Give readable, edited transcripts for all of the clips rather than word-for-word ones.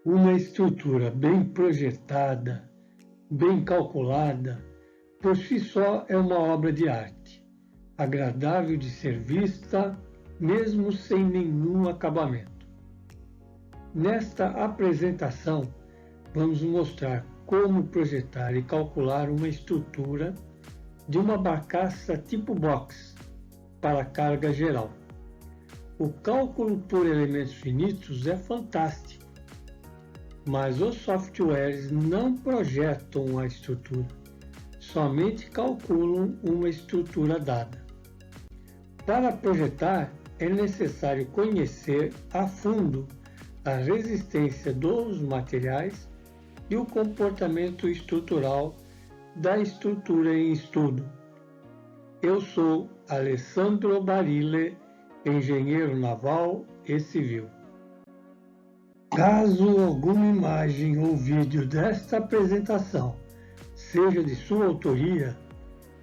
Uma estrutura bem projetada, bem calculada, por si só é uma obra de arte, agradável de ser vista, mesmo sem nenhum acabamento. Nesta apresentação, vamos mostrar como projetar e calcular uma estrutura de uma barcaça tipo box para carga geral. O cálculo por elementos finitos é fantástico, mas os softwares não projetam a estrutura, somente calculam uma estrutura dada. Para projetar, é necessário conhecer a fundo a resistência dos materiais e o comportamento estrutural da estrutura em estudo. Eu sou Alessandro Barile, engenheiro naval e civil. Caso alguma imagem ou vídeo desta apresentação seja de sua autoria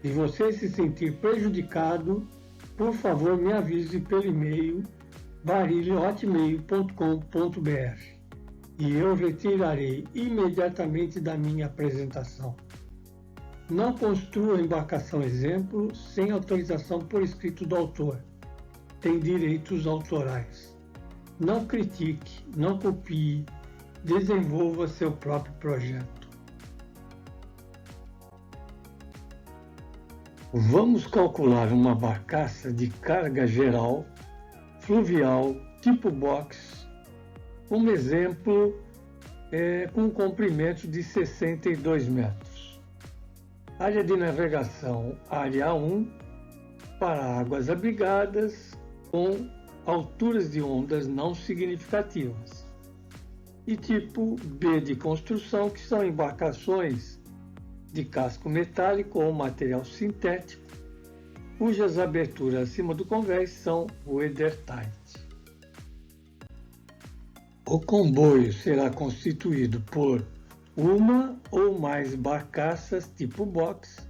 e você se sentir prejudicado, por favor me avise pelo e-mail barile@hotmail.com.br e eu retirarei imediatamente da minha apresentação. Não construa embarcação exemplo sem autorização por escrito do autor. Tem direitos autorais. Não critique, não copie, desenvolva seu próprio projeto. Vamos calcular uma barcaça de carga geral, fluvial, tipo box. Um exemplo com um comprimento de 62 metros. Área de navegação, área 1, para águas abrigadas, com alturas de ondas não significativas. E tipo B de construção, que são embarcações de casco metálico ou material sintético, cujas aberturas acima do convés são weathertight. O comboio será constituído por uma ou mais barcaças tipo box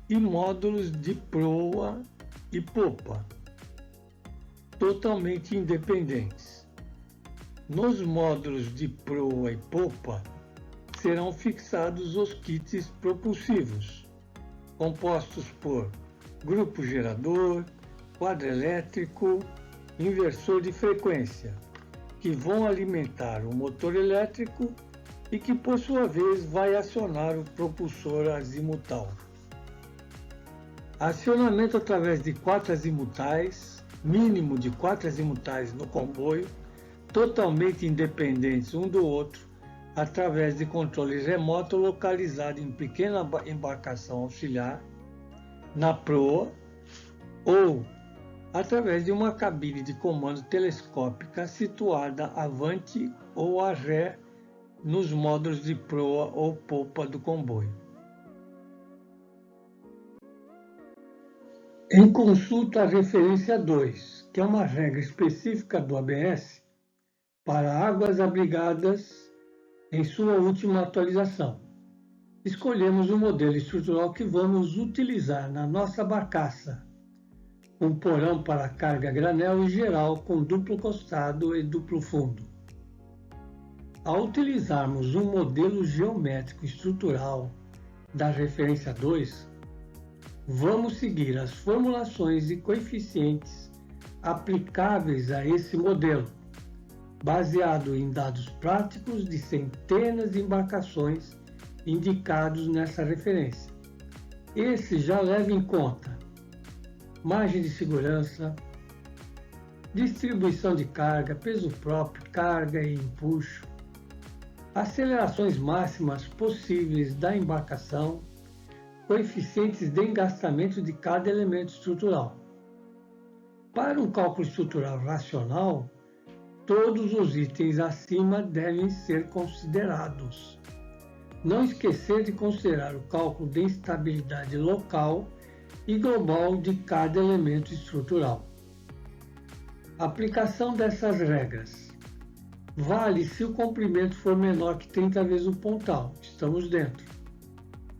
e módulos de proa e popa, totalmente independentes. Nos módulos de proa e popa serão fixados os kits propulsivos, compostos por grupo gerador, quadro elétrico, inversor de frequência, que vão alimentar o motor elétrico e que, por sua vez, vai acionar o propulsor azimutal. Acionamento através de 4 azimutais, mínimo de 4 azimutais no comboio, totalmente independentes um do outro, através de controle remoto localizado em pequena embarcação auxiliar, na proa, ou através de uma cabine de comando telescópica situada avante ou a ré nos módulos de proa ou popa do comboio. Em consulta à referência 2, que é uma regra específica do ABS para águas abrigadas em sua última atualização, escolhemos o modelo estrutural que vamos utilizar na nossa barcaça, um porão para carga granel e geral com duplo costado e duplo fundo. Ao utilizarmos um modelo geométrico estrutural da referência 2, vamos seguir as formulações e coeficientes aplicáveis a esse modelo, baseado em dados práticos de centenas de embarcações indicados nessa referência. Esse já leva em conta margem de segurança, distribuição de carga, peso próprio, carga e empuxo, acelerações máximas possíveis da embarcação, coeficientes de engastamento de cada elemento estrutural. Para um cálculo estrutural racional, todos os itens acima devem ser considerados. Não esquecer de considerar o cálculo de instabilidade local e global de cada elemento estrutural. A aplicação dessas regras vale se o comprimento for menor que 30 vezes o pontal, estamos dentro.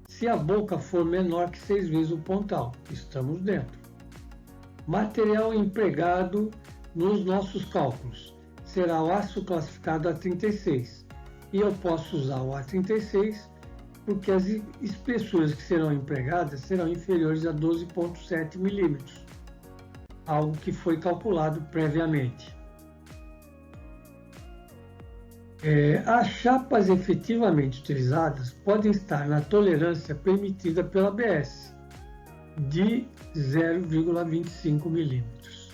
Se a boca for menor que 6 vezes o pontal, estamos dentro. Material empregado nos nossos cálculos será o aço classificado A36, e eu posso usar o A36 porque as espessuras que serão empregadas serão inferiores a 12,7 milímetros, algo que foi calculado previamente. As chapas efetivamente utilizadas podem estar na tolerância permitida pela ABS, de 0,25 milímetros.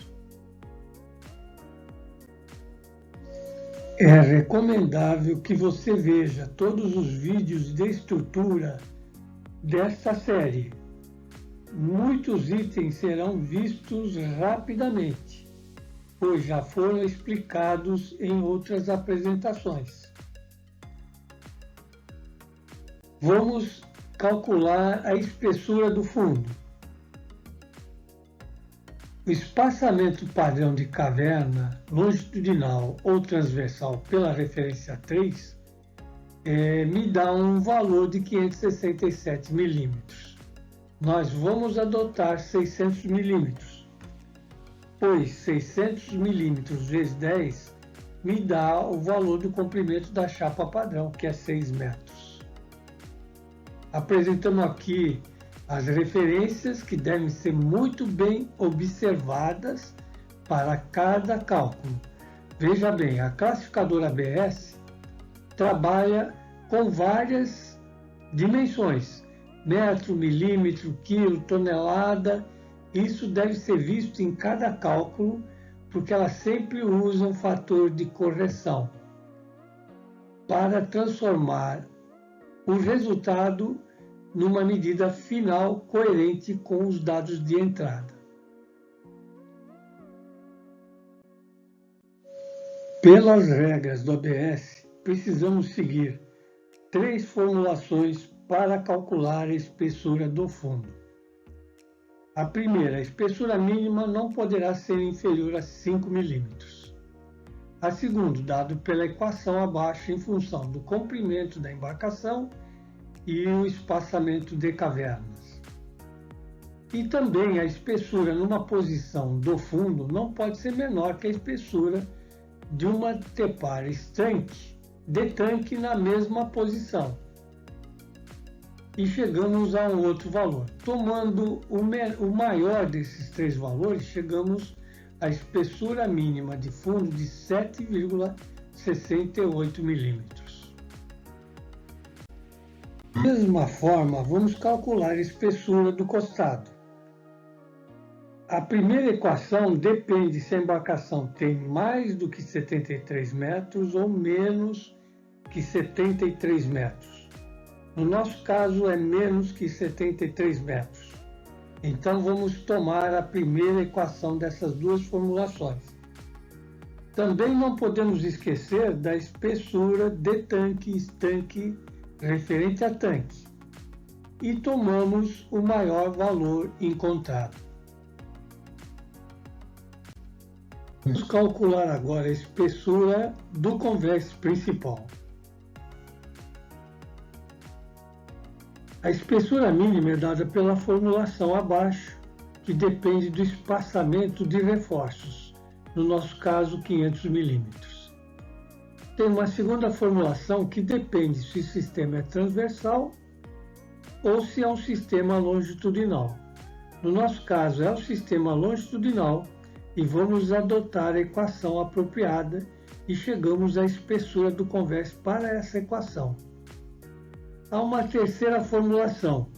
É recomendável que você veja todos os vídeos de estrutura desta série. Muitos itens serão vistos rapidamente, pois já foram explicados em outras apresentações. Vamos calcular a espessura do fundo. O espaçamento padrão de caverna longitudinal ou transversal pela referência 3 me dá um valor de 567 milímetros. Nós vamos adotar 600 milímetros, pois 600 milímetros vezes 10 me dá o valor do comprimento da chapa padrão, que é 6 metros. Apresentamos aqui as referências que devem ser muito bem observadas para cada cálculo. Veja bem, a classificadora ABS trabalha com várias dimensões: metro, milímetro, quilo, tonelada. Isso deve ser visto em cada cálculo, porque ela sempre usa um fator de correção para transformar o resultado numa medida final coerente com os dados de entrada. Pelas regras do ABS, precisamos seguir 3 formulações para calcular a espessura do fundo. A primeira, a espessura mínima não poderá ser inferior a 5 milímetros. A segunda, dado pela equação abaixo em função do comprimento da embarcação e o espaçamento de cavernas. E também a espessura numa posição do fundo não pode ser menor que a espessura de uma tepar de tanque na mesma posição. E chegamos a um outro valor. Tomando o maior desses 3 valores, chegamos à espessura mínima de fundo de 7,68 milímetros. Da mesma forma, vamos calcular a espessura do costado. A primeira equação depende se a embarcação tem mais do que 73 metros ou menos que 73 metros. No nosso caso, é menos que 73 metros. Então, vamos tomar a primeira equação dessas 2 formulações. Também não podemos esquecer da espessura de tanque referente a tanque, e tomamos o maior valor encontrado. Vamos calcular agora a espessura do convés principal. A espessura mínima é dada pela formulação abaixo, que depende do espaçamento de reforços, no nosso caso 500 milímetros. Tem uma segunda formulação que depende se o sistema é transversal ou se é um sistema longitudinal. No nosso caso, é o sistema longitudinal e vamos adotar a equação apropriada e chegamos à espessura do convés para essa equação. Há uma terceira formulação,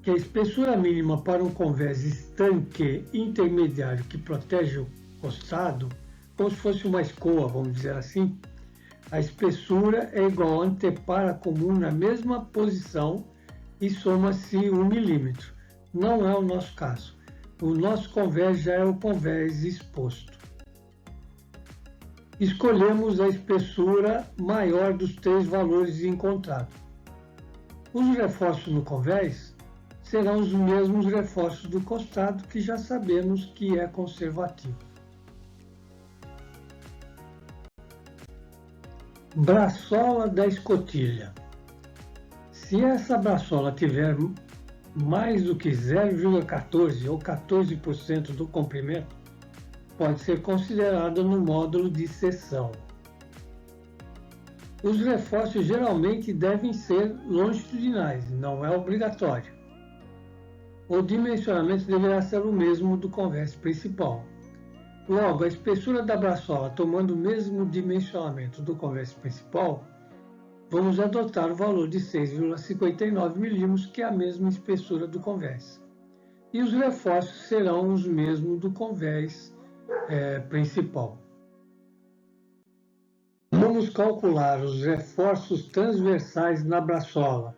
que é a espessura mínima para um convés estanque intermediário que protege o costado, como se fosse uma escoa, vamos dizer assim. A espessura é igual a antepara comum na mesma posição e soma-se 1 milímetro. Não é o nosso caso. O nosso convés já é o convés exposto. Escolhemos a espessura maior dos 3 valores encontrados. Os reforços no convés serão os mesmos reforços do costado, que já sabemos que é conservativo. Braçola da escotilha. Se essa braçola tiver mais do que 0,14 ou 14% do comprimento, pode ser considerada no módulo de seção. Os reforços geralmente devem ser longitudinais, não é obrigatório. O dimensionamento deverá ser o mesmo do convés principal. Logo, a espessura da braçola tomando o mesmo dimensionamento do convés principal, vamos adotar o valor de 6,59 milímetros, que é a mesma espessura do convés. E os reforços serão os mesmos do convés principal. Vamos calcular os reforços transversais na braçola,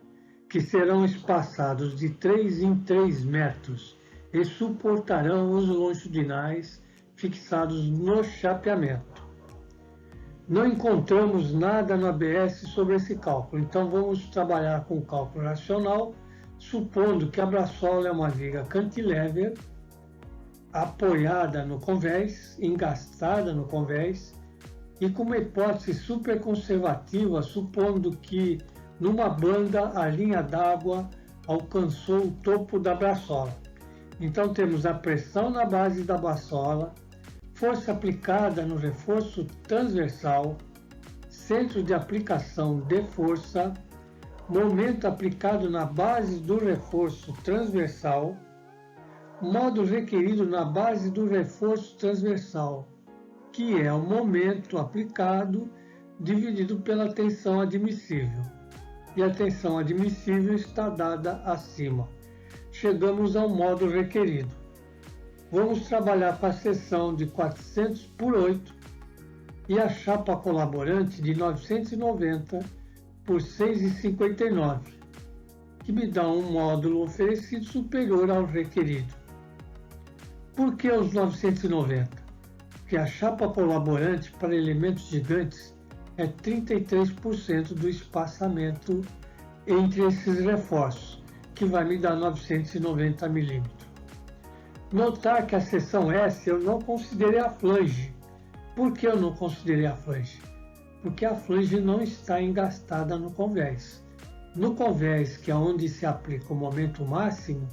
que serão espaçados de 3 em 3 metros e suportarão os longitudinais fixados no chapeamento. Não encontramos nada no ABS sobre esse cálculo, então vamos trabalhar com o cálculo racional, supondo que a braçola é uma viga cantilever, apoiada no convés, engastada no convés, e com uma hipótese super conservativa, supondo que numa banda a linha d'água alcançou o topo da braçola. Então temos a pressão na base da braçola, força aplicada no reforço transversal, centro de aplicação de força, momento aplicado na base do reforço transversal, modo requerido na base do reforço transversal, que é o momento aplicado dividido pela tensão admissível. E a tensão admissível está dada acima. Chegamos ao modo requerido. Vamos trabalhar com a seção de 400 por 8 e a chapa colaborante de 990 por 6,59, que me dá um módulo oferecido superior ao requerido. Por que os 990? Porque a chapa colaborante para elementos gigantes é 33% do espaçamento entre esses reforços, que vai me dar 990 milímetros. Notar que a seção S eu não considerei a flange. Por que eu não considerei a flange? Porque a flange não está engastada no convés. No convés, que é onde se aplica o momento máximo,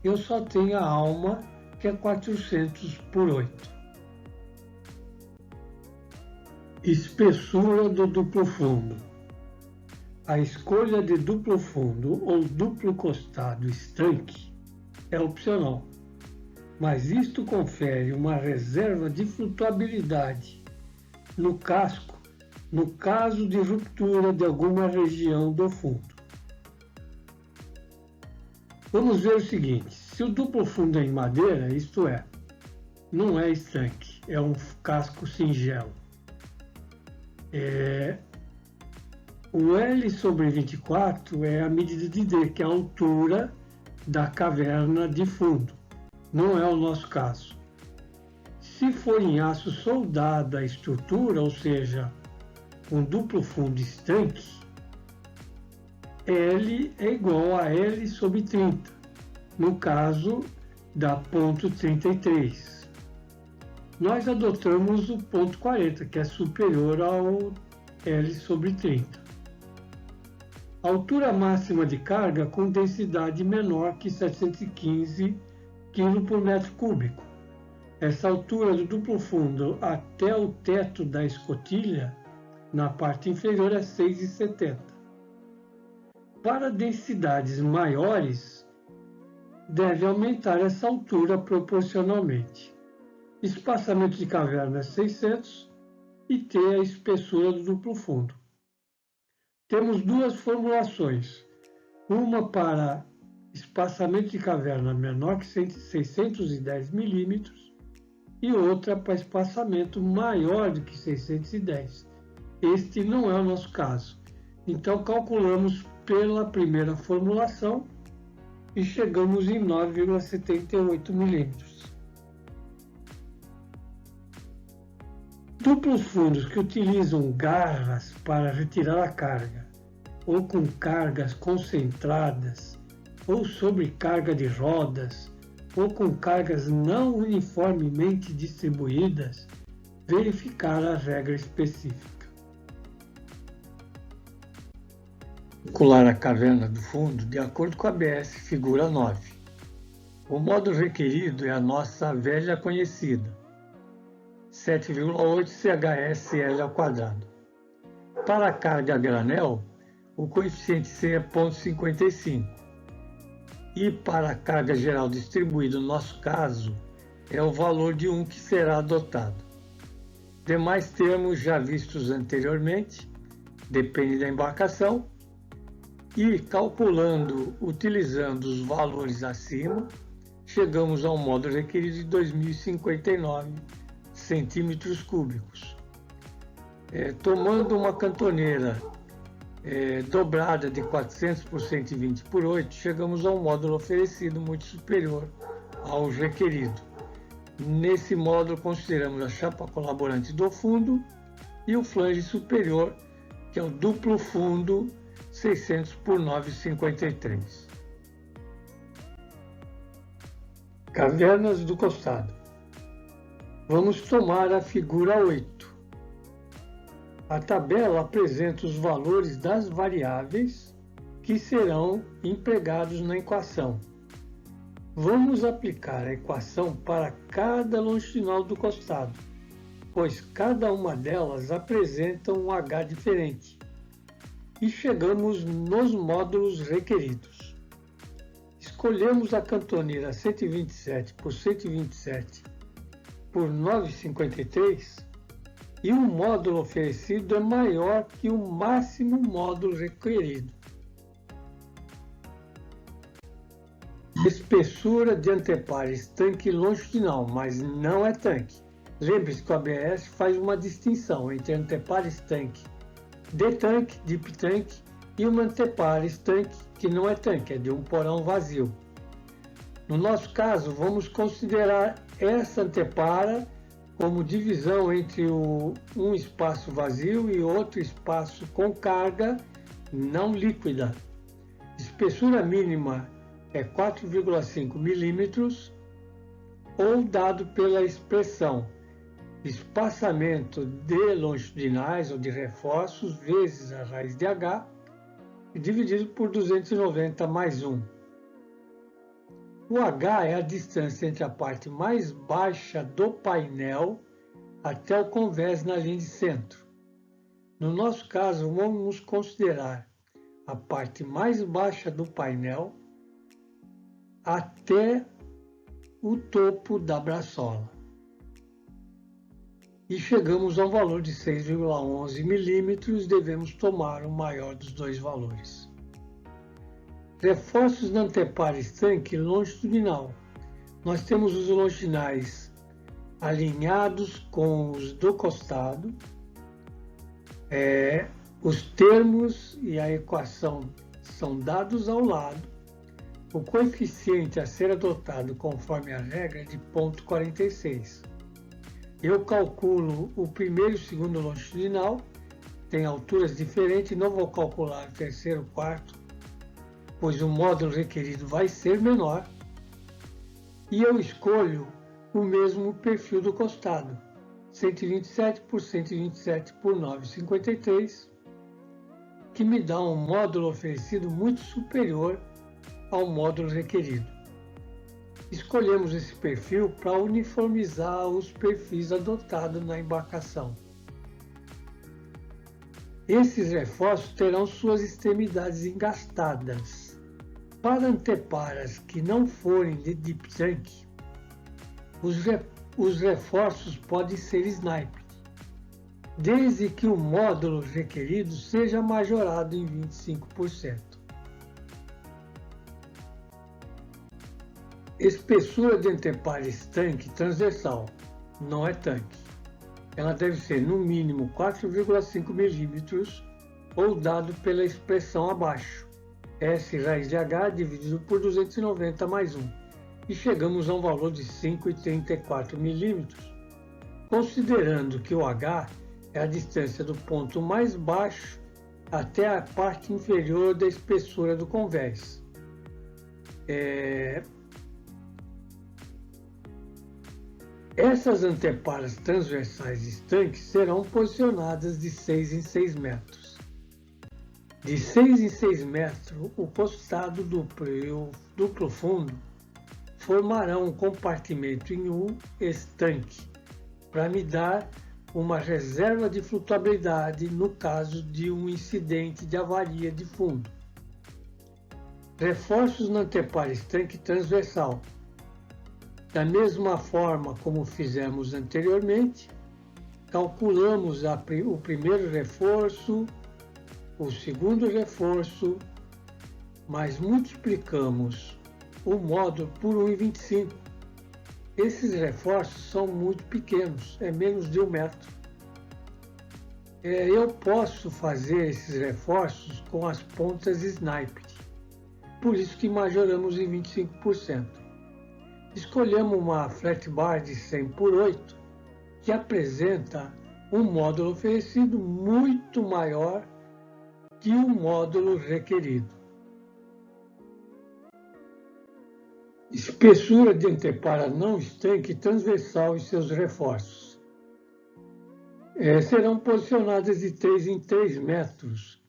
eu só tenho a alma, que é 400 por 8. Espessura do duplo fundo. A escolha de duplo fundo ou duplo costado estanque é opcional, mas isto confere uma reserva de flutuabilidade no casco no caso de ruptura de alguma região do fundo. Vamos ver o seguinte: se o duplo fundo é em madeira, isto é, não é estanque, é um casco singelo. O L sobre 24 é a medida de D, que é a altura da caverna de fundo. Não é o nosso caso. Se for em aço soldado a estrutura, ou seja, um duplo fundo estanque, L é igual a L sobre 30, no caso da ponto 33. Nós adotamos o ponto 40, que é superior ao L sobre 30. Altura máxima de carga com densidade menor que 715 kg por metro cúbico. Essa altura do duplo fundo até o teto da escotilha, na parte inferior, é 6,70. Para densidades maiores, deve aumentar essa altura proporcionalmente. Espaçamento de caverna é 600 e T é a espessura do duplo fundo. Temos duas formulações, uma para espaçamento de caverna menor que 610 milímetros e outra para espaçamento maior do que 610. Este não é o nosso caso. Então calculamos pela primeira formulação e chegamos em 9,78 milímetros. Duplos fundos que utilizam garras para retirar a carga, ou com cargas concentradas, ou sobrecarga de rodas, ou com cargas não uniformemente distribuídas, verificar a regra específica. Calcular a caverna do fundo de acordo com a ABS figura 9. O modo requerido é a nossa velha conhecida, 7,8 CHSL ao quadrado. Para a carga a granel, o coeficiente C é 0,55. E para a carga geral distribuída, no nosso caso, é o valor de 1 que será adotado. Demais termos já vistos anteriormente, depende da embarcação, e calculando, utilizando os valores acima, chegamos ao módulo requerido de 2.059 centímetros cúbicos. Tomando uma cantoneira dobrada de 400 por 120 por 8, chegamos ao módulo oferecido muito superior ao requerido. Nesse módulo consideramos a chapa colaborante do fundo e o flange superior, que é o duplo fundo 600 por 9,53. Cavernas do costado. Vamos tomar a figura 8. A tabela apresenta os valores das variáveis que serão empregados na equação. Vamos aplicar a equação para cada longitudinal do costado, pois cada uma delas apresenta um H diferente. E chegamos nos módulos requeridos. Escolhemos a cantoneira 127 por 127 por 9,53 e o módulo oferecido é maior que o máximo módulo requerido. Espessura de antepares tanque longitudinal, mas não é tanque. Lembre-se que o ABS faz uma distinção entre antepares tanque de tanque, deep tank, e uma antepares tanque que não é tanque, é de um porão vazio. No nosso caso, vamos considerar essa antepara como divisão entre um espaço vazio e outro espaço com carga não líquida. Espessura mínima é 4,5 milímetros, ou dado pela expressão espaçamento de longitudinais ou de reforços vezes a raiz de H, dividido por 290 mais 1. O H é a distância entre a parte mais baixa do painel até o convés na linha de centro. No nosso caso, vamos considerar a parte mais baixa do painel até o topo da braçola. E chegamos ao valor de 6,11 milímetros, devemos tomar o maior dos dois valores. Reforços na antepares tanque longitudinal. Nós temos os longitudinais alinhados com os do costado. Os termos e a equação são dados ao lado. O coeficiente a ser adotado conforme a regra é de 0,46. Eu calculo o primeiro e o segundo longitudinal, tem alturas diferentes, não vou calcular o terceiro e quarto, pois o módulo requerido vai ser menor, e eu escolho o mesmo perfil do costado, 127 por 127 por 9,53, que me dá um módulo oferecido muito superior ao módulo requerido. Escolhemos esse perfil para uniformizar os perfis adotados na embarcação. Esses reforços terão suas extremidades engastadas. Para anteparas que não forem de deep tank, os reforços podem ser sniped, desde que o módulo requerido seja majorado em 25%. Espessura de antepares tanque transversal, não é tanque. Ela deve ser no mínimo 4,5 milímetros ou dado pela expressão abaixo, S raiz de H dividido por 290 mais 1, e chegamos a um valor de 5,34 milímetros, considerando que o H é a distância do ponto mais baixo até a parte inferior da espessura do convés. Essas anteparas transversais estanques serão posicionadas de 6 em 6 metros. De 6 em 6 metros, o costado duplo e o duplo fundo formarão um compartimento em U estanque, para me dar uma reserva de flutuabilidade no caso de um incidente de avaria de fundo. Reforços no anteparo estanque transversal. Da mesma forma como fizemos anteriormente, calculamos o primeiro reforço, o segundo reforço, mas multiplicamos o módulo por 1,25. Esses reforços são muito pequenos, é menos de 1 metro. Eu posso fazer esses reforços com as pontas sniped, por isso que majoramos em 25%. Escolhemos uma flat bar de 100 por 8, que apresenta um módulo oferecido muito maior que o módulo requerido. Espessura de antepara não estanque transversal e seus reforços. Serão posicionadas de 3 em 3 metros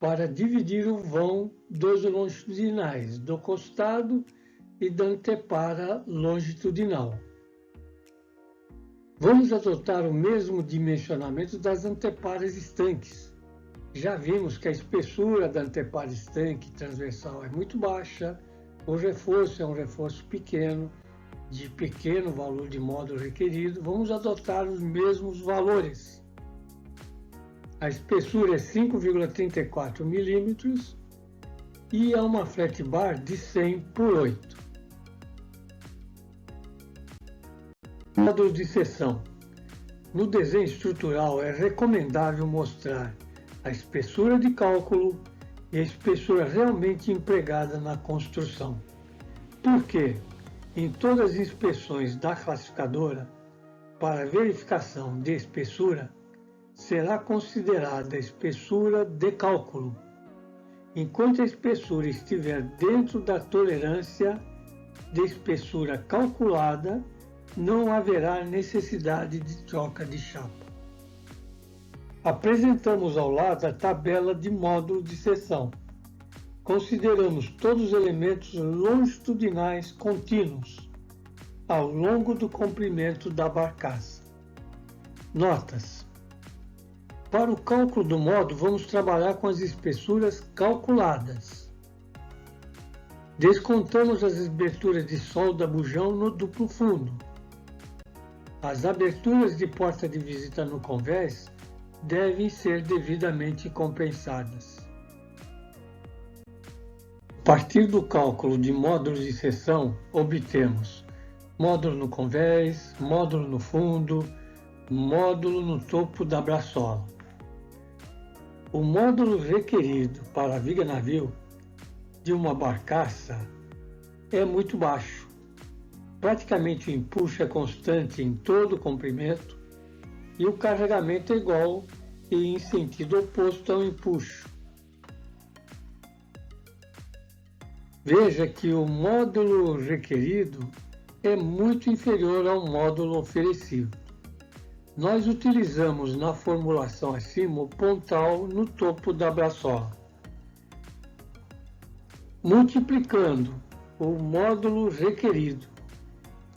para dividir o vão dos longitudinais, do costado e da antepara longitudinal. Vamos adotar o mesmo dimensionamento das anteparas estanques. Já vimos que a espessura da antepara estanque transversal é muito baixa, o reforço é um reforço pequeno, de pequeno valor de módulo requerido. Vamos adotar os mesmos valores. A espessura é 5,34 milímetros e é uma flat bar de 100 por 8. Módulo de seção. No desenho estrutural é recomendável mostrar a espessura de cálculo e a espessura realmente empregada na construção. Por quê? Em todas as inspeções da classificadora, para verificação de espessura, será considerada a espessura de cálculo. Enquanto a espessura estiver dentro da tolerância de espessura calculada, não haverá necessidade de troca de chapa. Apresentamos ao lado a tabela de módulo de seção. Consideramos todos os elementos longitudinais contínuos ao longo do comprimento da barcaça. Notas. Para o cálculo do módulo, vamos trabalhar com as espessuras calculadas. Descontamos as aberturas de solda bujão no duplo fundo. As aberturas de porta de visita no convés devem ser devidamente compensadas. A partir do cálculo de módulos de seção, obtemos módulo no convés, módulo no fundo, módulo no topo da braçola. O módulo requerido para a viga navio de uma barcaça é muito baixo. Praticamente o empuxo é constante em todo o comprimento e o carregamento é igual e em sentido oposto ao empuxo. Veja que o módulo requerido é muito inferior ao módulo oferecido. Nós utilizamos na formulação acima o pontal no topo da braçola. Multiplicando o módulo requerido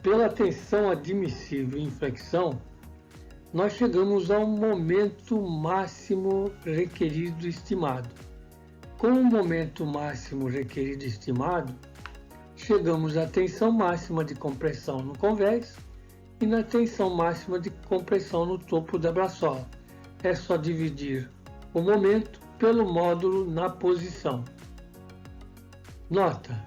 pela tensão admissível em flexão, nós chegamos ao momento máximo requerido estimado. Com o momento máximo requerido estimado, chegamos à tensão máxima de compressão no convés e na tensão máxima de compressão no topo da braçola. É só dividir o momento pelo módulo na posição. Nota: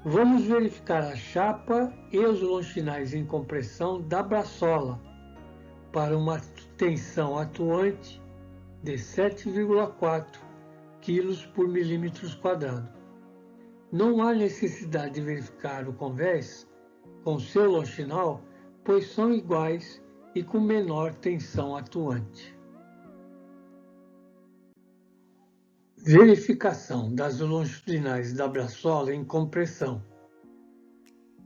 vamos verificar a chapa e os longitudinais em compressão da braçola para uma tensão atuante de 7,4 kg por milímetros quadrado. Não há necessidade de verificar o convés com seu longitudinal, pois são iguais e com menor tensão atuante. Verificação das longitudinais da braçola em compressão.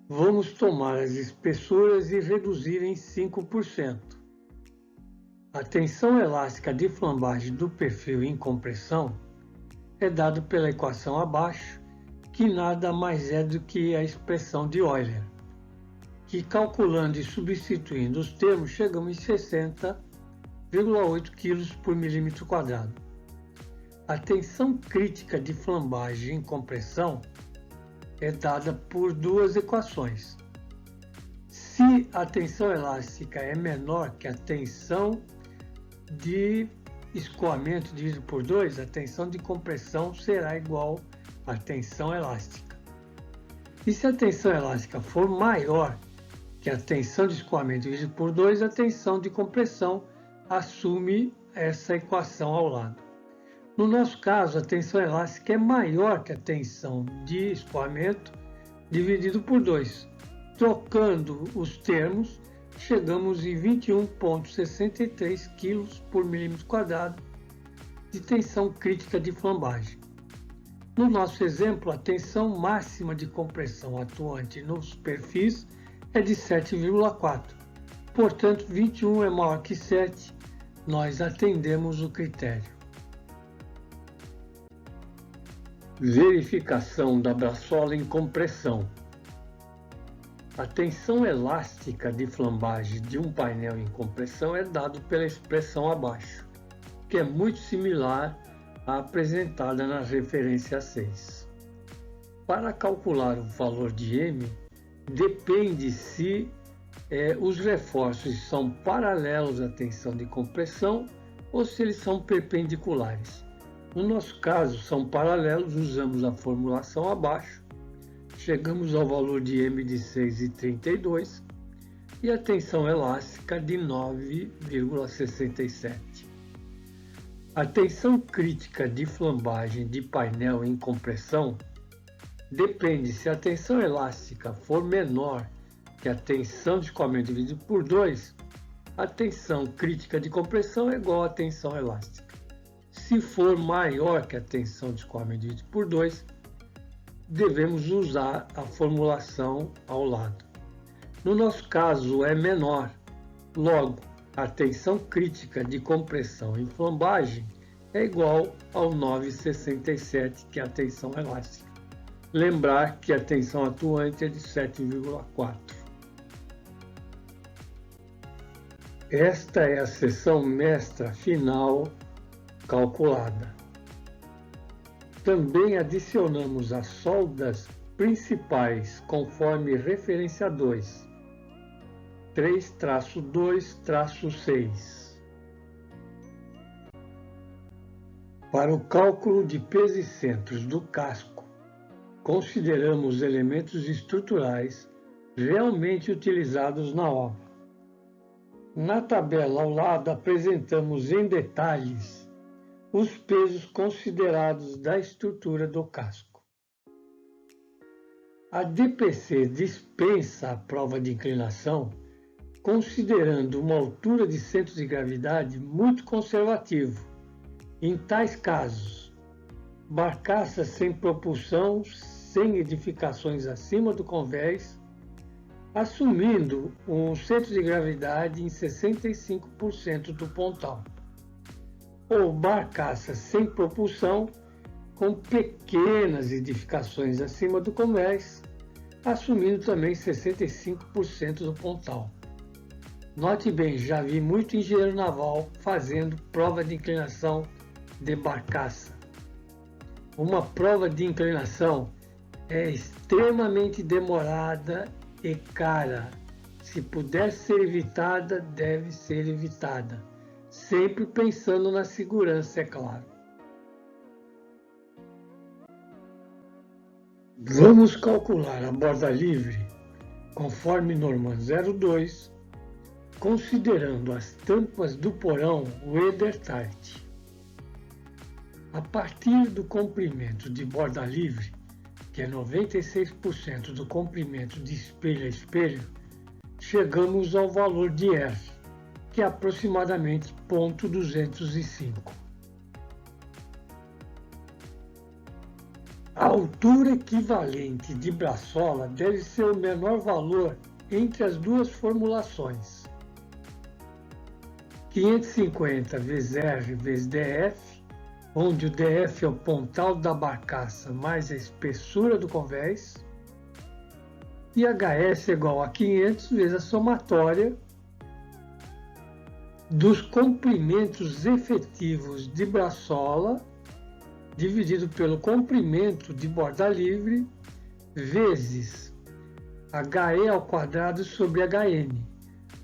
Vamos tomar as espessuras e reduzir em 5%. A tensão elástica de flambagem do perfil em compressão é dado pela equação abaixo, que nada mais é do que a expressão de Euler, que calculando e substituindo os termos chegamos em 60 7,8 kg por milímetro quadrado. A tensão crítica de flambagem em compressão é dada por duas equações. Se a tensão elástica é menor que a tensão de escoamento dividido por 2, a tensão de compressão será igual à tensão elástica. E se a tensão elástica for maior que a tensão de escoamento dividido por 2, a tensão de compressão assume essa equação ao lado. No nosso caso, a tensão elástica é maior que a tensão de escoamento dividido por 2. Trocando os termos, chegamos em 21,63 kg por milímetro quadrado de tensão crítica de flambagem. No nosso exemplo, a tensão máxima de compressão atuante nos perfis é de 7,4. Portanto, 21 é maior que 7, nós atendemos o critério. Verificação da braçola em compressão. A tensão elástica de flambagem de um painel em compressão é dado pela expressão abaixo, que é muito similar à apresentada na referência 6. Para calcular o valor de M, depende se os reforços são paralelos à tensão de compressão ou se eles são perpendiculares. No nosso caso, são paralelos, usamos a formulação abaixo, chegamos ao valor de M de 6,32 e a tensão elástica de 9,67. A tensão crítica de flambagem de painel em compressão depende se a tensão elástica for menor que a tensão de escoamento dividido por 2, a tensão crítica de compressão é igual à tensão elástica. Se for maior que a tensão de escoamento dividido por 2, devemos usar a formulação ao lado. No nosso caso é menor, logo a tensão crítica de compressão em flambagem é igual ao 9,67, que é a tensão elástica. Lembrar que a tensão atuante é de 7,4. Esta é a seção mestra final calculada. Também adicionamos as soldas principais conforme referência 2, 3-2-6. Para o cálculo de peso e centros do casco, consideramos elementos estruturais realmente utilizados na obra. Na tabela ao lado apresentamos em detalhes os pesos considerados da estrutura do casco. A DPC dispensa a prova de inclinação, considerando uma altura de centro de gravidade muito conservativo. Em tais casos, barcaça sem propulsão, sem edificações acima do convés, assumindo um centro de gravidade em 65% do pontal, ou barcaça sem propulsão, com pequenas edificações acima do convés, assumindo também 65% do pontal. Note bem, já vi muito engenheiro naval fazendo prova de inclinação de barcaça. Uma prova de inclinação é extremamente demorada e cara. Se puder ser evitada, deve ser evitada. Sempre pensando na segurança, é claro. Vamos calcular a borda livre conforme norma 02, considerando as tampas do porão Weder-Tart. A partir do comprimento de borda livre, que é 96% do comprimento de espelho a espelho, chegamos ao valor de R, que é aproximadamente 0,205. A altura equivalente de braçola deve ser o menor valor entre as duas formulações. 550 vezes R vezes DF, onde o DF é o pontal da barcaça mais a espessura do convés, e HS é igual a 500 vezes a somatória dos comprimentos efetivos de braçola dividido pelo comprimento de borda livre vezes HE ao quadrado sobre HN,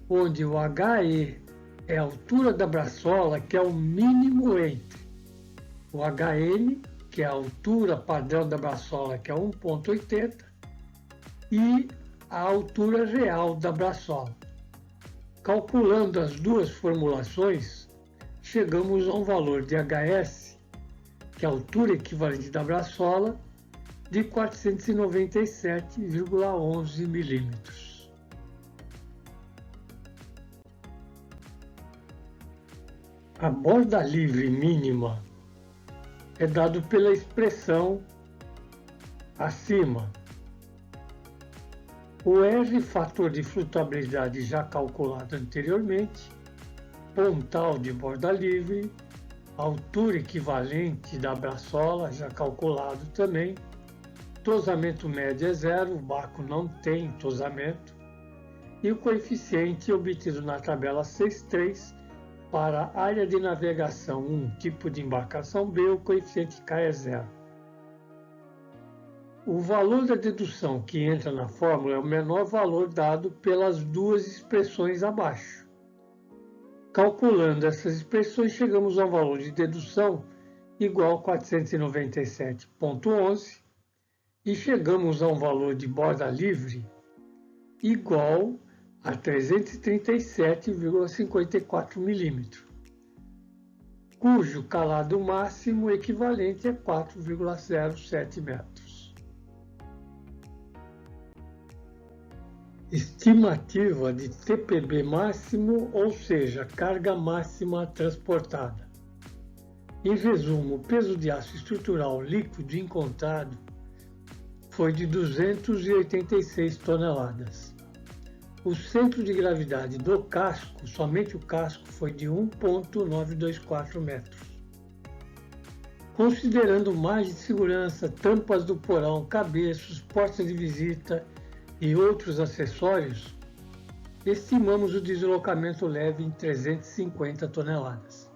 onde o HE é a altura da braçola, que é o mínimo entre o HN, que é a altura padrão da braçola, que é 1,80, e a altura real da braçola. Calculando as duas formulações, chegamos a um valor de HS, que é a altura equivalente da braçola, de 497,11 milímetros. A borda livre mínima é dado pela expressão acima. O R, fator de flutuabilidade já calculado anteriormente, pontal de borda livre, altura equivalente da braçola, já calculado também, tosamento médio é zero, o barco não tem tosamento, e o coeficiente obtido na tabela 6.3 para área de navegação 1, tipo de embarcação B, o coeficiente K é zero. O valor da dedução que entra na fórmula é o menor valor dado pelas duas expressões abaixo. Calculando essas expressões, chegamos a um valor de dedução igual a 497,11 e chegamos a um valor de borda livre igual a 337,54 milímetros, cujo calado máximo equivalente é 4,07 metros. Estimativa de TPB máximo, ou seja, carga máxima transportada. Em resumo, o peso de aço estrutural líquido encontrado foi de 286 toneladas. O centro de gravidade do casco, somente o casco, foi de 1,924 metros. Considerando margem de segurança, tampas do porão, cabeços, portas de visita e outros acessórios, estimamos o deslocamento leve em 350 toneladas.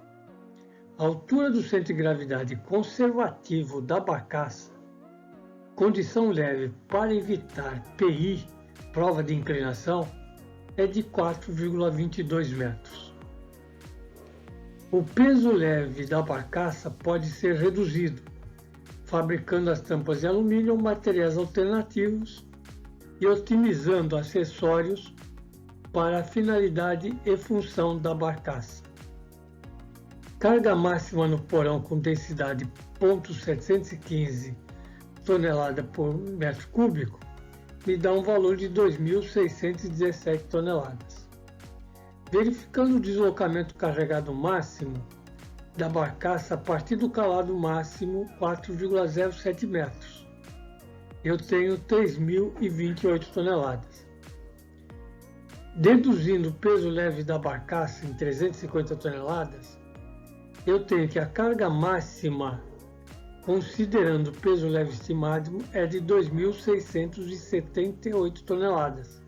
A altura do centro de gravidade conservativo da barcaça, condição leve para evitar PI, prova de inclinação, é de 4,22 metros. O peso leve da barcaça pode ser reduzido, fabricando as tampas de alumínio ou materiais alternativos e otimizando acessórios para a finalidade e função da barcaça. Carga máxima no porão com densidade 0,715 tonelada por metro cúbico me dá um valor de 2.617 toneladas. Verificando o deslocamento carregado máximo da barcaça a partir do calado máximo 4,07 metros, eu tenho 3.028 toneladas. Deduzindo o peso leve da barcaça em 350 toneladas, eu tenho que a carga máxima, considerando o peso leve estimado, é de 2.678 toneladas.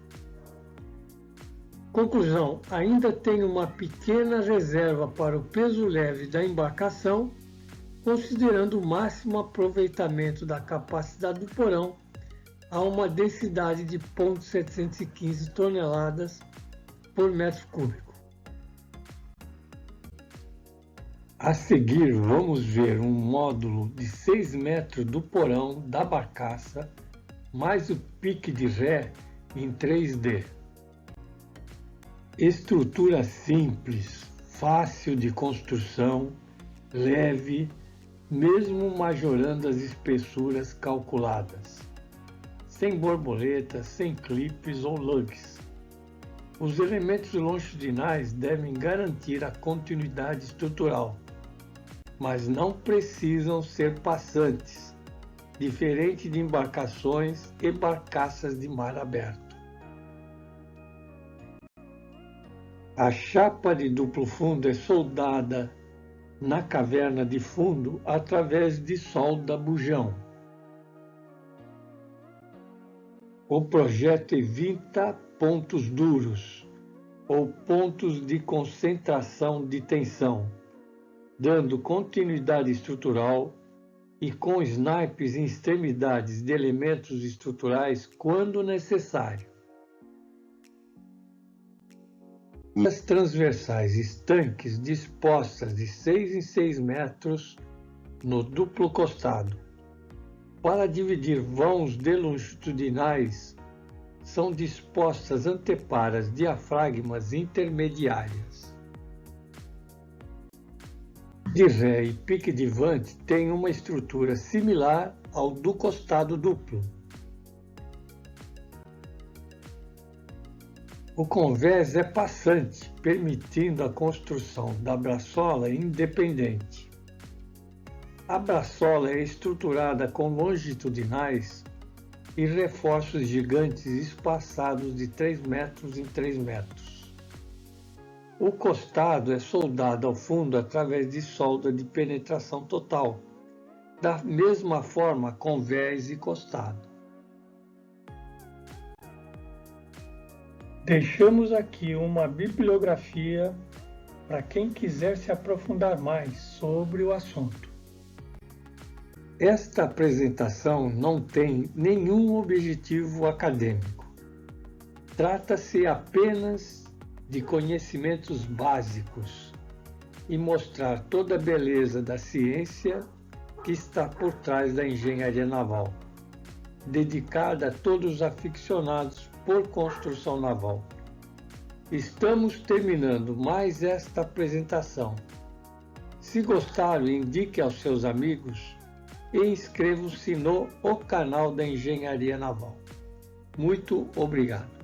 Conclusão: ainda tenho uma pequena reserva para o peso leve da embarcação, considerando o máximo aproveitamento da capacidade do porão a uma densidade de 0,715 toneladas por metro cúbico. A seguir, vamos ver um módulo de 6 metros do porão da barcaça, mais o pique de ré em 3D. Estrutura simples, fácil de construção, leve, mesmo majorando as espessuras calculadas, sem borboletas, sem clipes ou lugs. Os elementos longitudinais devem garantir a continuidade estrutural, mas não precisam ser passantes, diferente de embarcações e barcaças de mar aberto. A chapa de duplo fundo é soldada na caverna de fundo através de solda bujão. O projeto evita pontos duros, ou pontos de concentração de tensão, dando continuidade estrutural e com snipes em extremidades de elementos estruturais quando necessário. As transversais estanques dispostas de 6 em 6 metros no duplo costado. Para dividir vãos de longitudinais, são dispostas anteparas diafragmas intermediárias. De ré e pique de vante têm uma estrutura similar ao do costado duplo. O convés é passante, permitindo a construção da braçola independente. A braçola é estruturada com longitudinais e reforços gigantes espaçados de 3 metros em 3 metros. O costado é soldado ao fundo através de solda de penetração total, da mesma forma convés e costado. Deixamos aqui uma bibliografia para quem quiser se aprofundar mais sobre o assunto. Esta apresentação não tem nenhum objetivo acadêmico. Trata-se apenas de conhecimentos básicos e mostrar toda a beleza da ciência que está por trás da engenharia naval, dedicada a todos os aficionados por construção naval. Estamos terminando mais esta apresentação. Se gostaram, indique aos seus amigos e inscrevam-se no canal da Engenharia Naval. Muito obrigado.